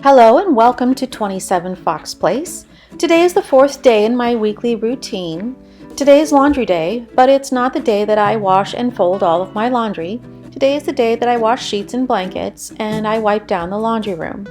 Hello and welcome to 27 Fox Place. Today is the fourth day in my weekly routine. Today is laundry day, but it's not the day that I wash and fold all of my laundry. Today is the day that I wash sheets and blankets and I wipe down the laundry room.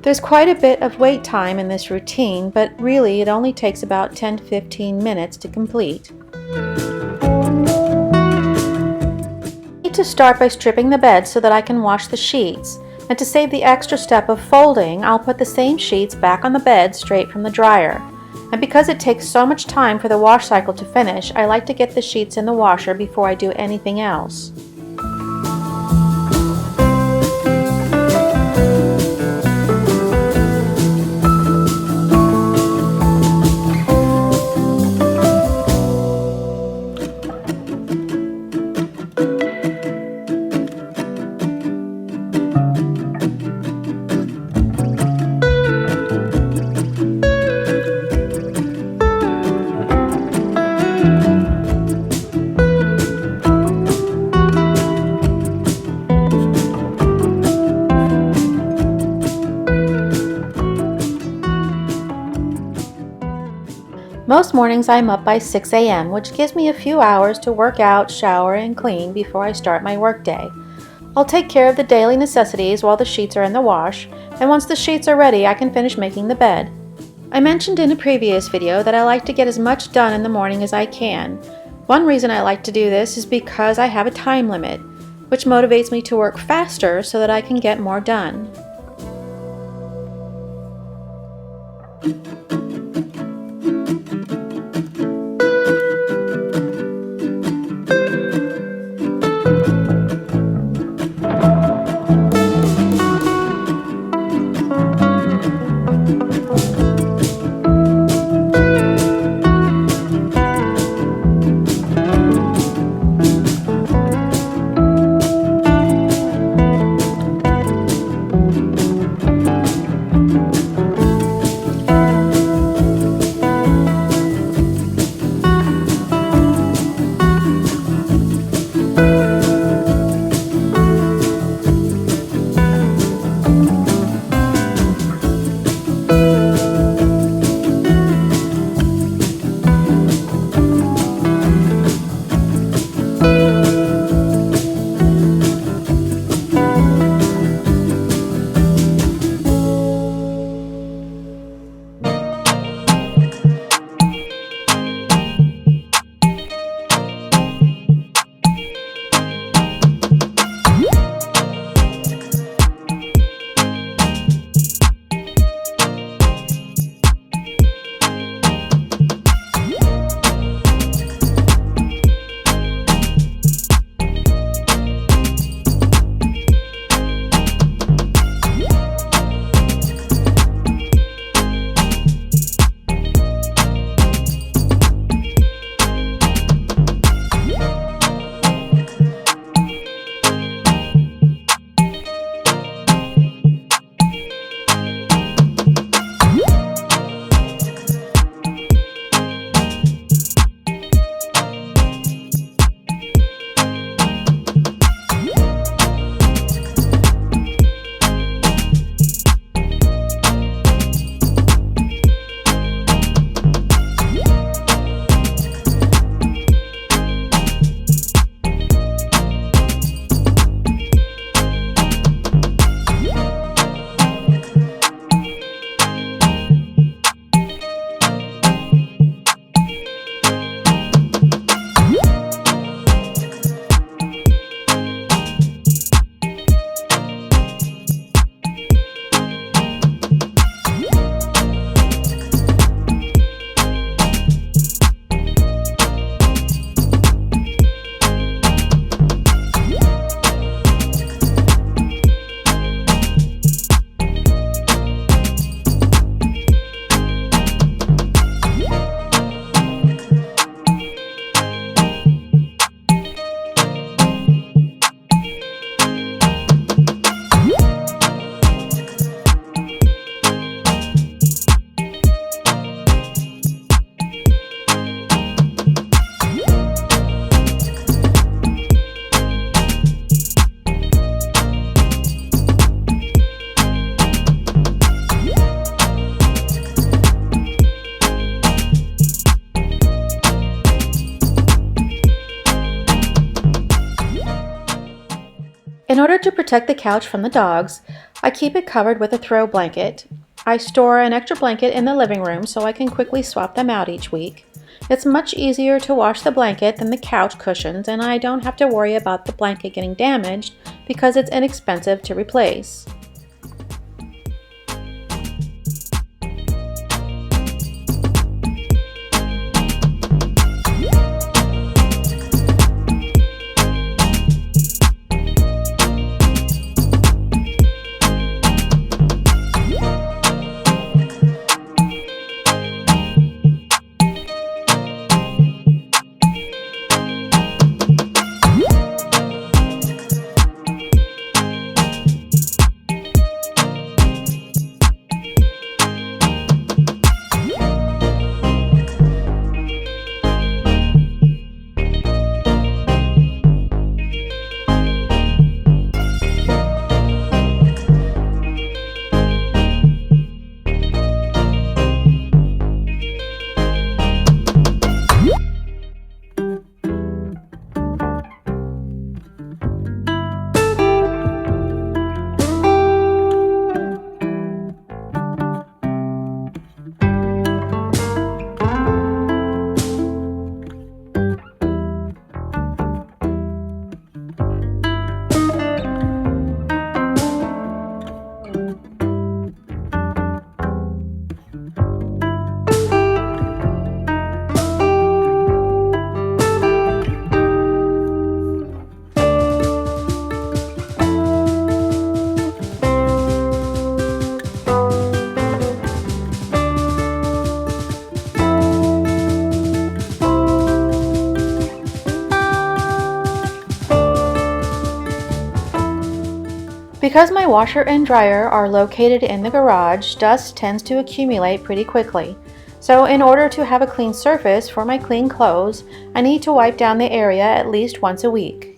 There's quite a bit of wait time in this routine, but really it only takes about 10 to 15 minutes to complete. I need to start by stripping the bed so that I can wash the sheets. And to save the extra step of folding, I'll put the same sheets back on the bed straight from the dryer. And because it takes so much time for the wash cycle to finish, I like to get the sheets in the washer before I do anything else. Most mornings I'm up by 6 a.m., which gives me a few hours to work out, shower, and clean before I start my workday. I'll take care of the daily necessities while the sheets are in the wash, and once the sheets are ready, I can finish making the bed. I mentioned in a previous video that I like to get as much done in the morning as I can. One reason I like to do this is because I have a time limit, which motivates me to work faster so that I can get more done. to protect the couch from the dogs, I keep it covered with a throw blanket. I store an extra blanket in the living room so I can quickly swap them out each week. It's much easier to wash the blanket than the couch cushions, and I don't have to worry about the blanket getting damaged because it's inexpensive to replace. Because my washer and dryer are located in the garage, dust tends to accumulate pretty quickly. So in order to have a clean surface for my clean clothes, I need to wipe down the area at least once a week.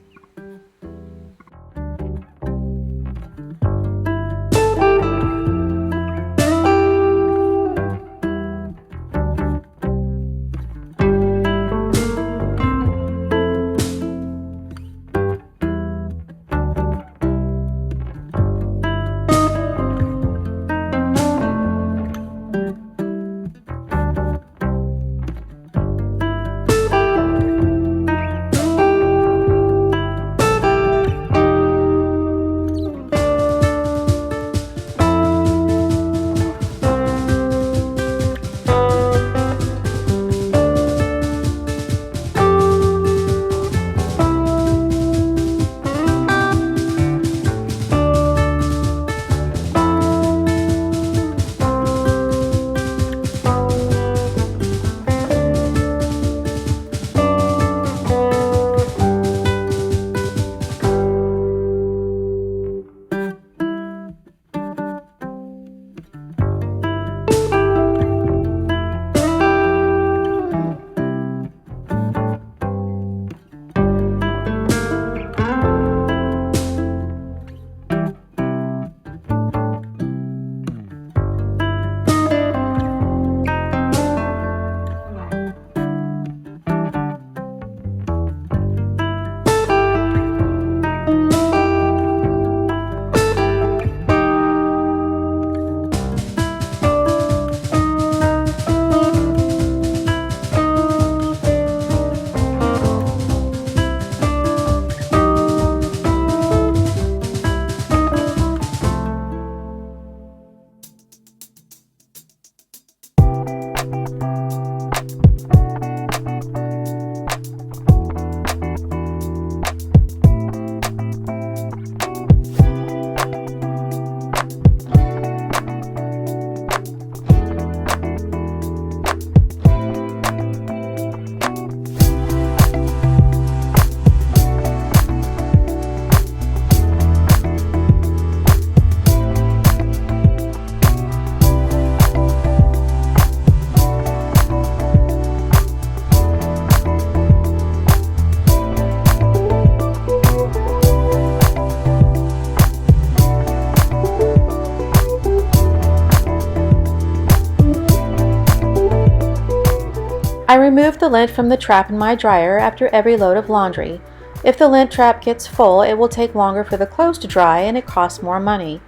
I remove the lint from the trap in my dryer after every load of laundry. If the lint trap gets full, it will take longer for the clothes to dry and it costs more money.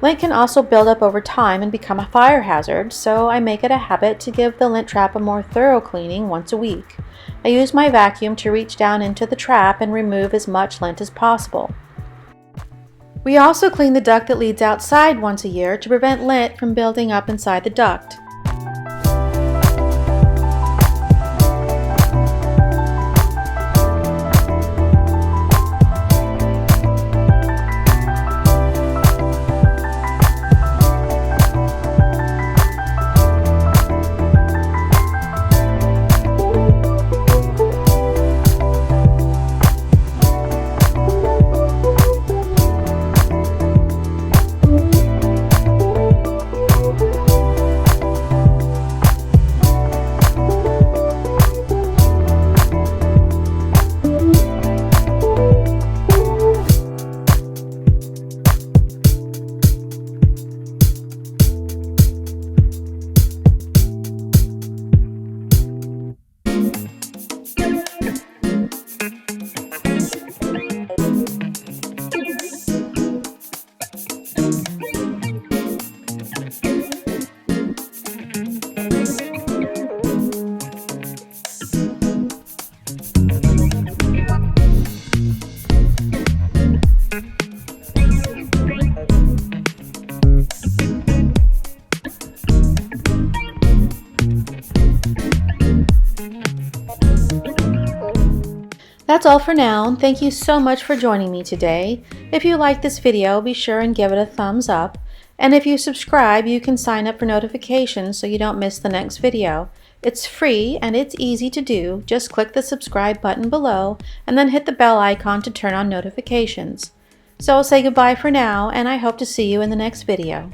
Lint can also build up over time and become a fire hazard, so I make it a habit to give the lint trap a more thorough cleaning once a week. I use my vacuum to reach down into the trap and remove as much lint as possible. We also clean the duct that leads outside once a year to prevent lint from building up inside the duct. That's all for now. Thank you so much for joining me today. If you like this video, be sure and give it a thumbs up. And if you subscribe, you can sign up for notifications so you don't miss the next video. It's free and it's easy to do. Just click the subscribe button below and then hit the bell icon to turn on notifications. So I'll say goodbye for now, and I hope to see you in the next video.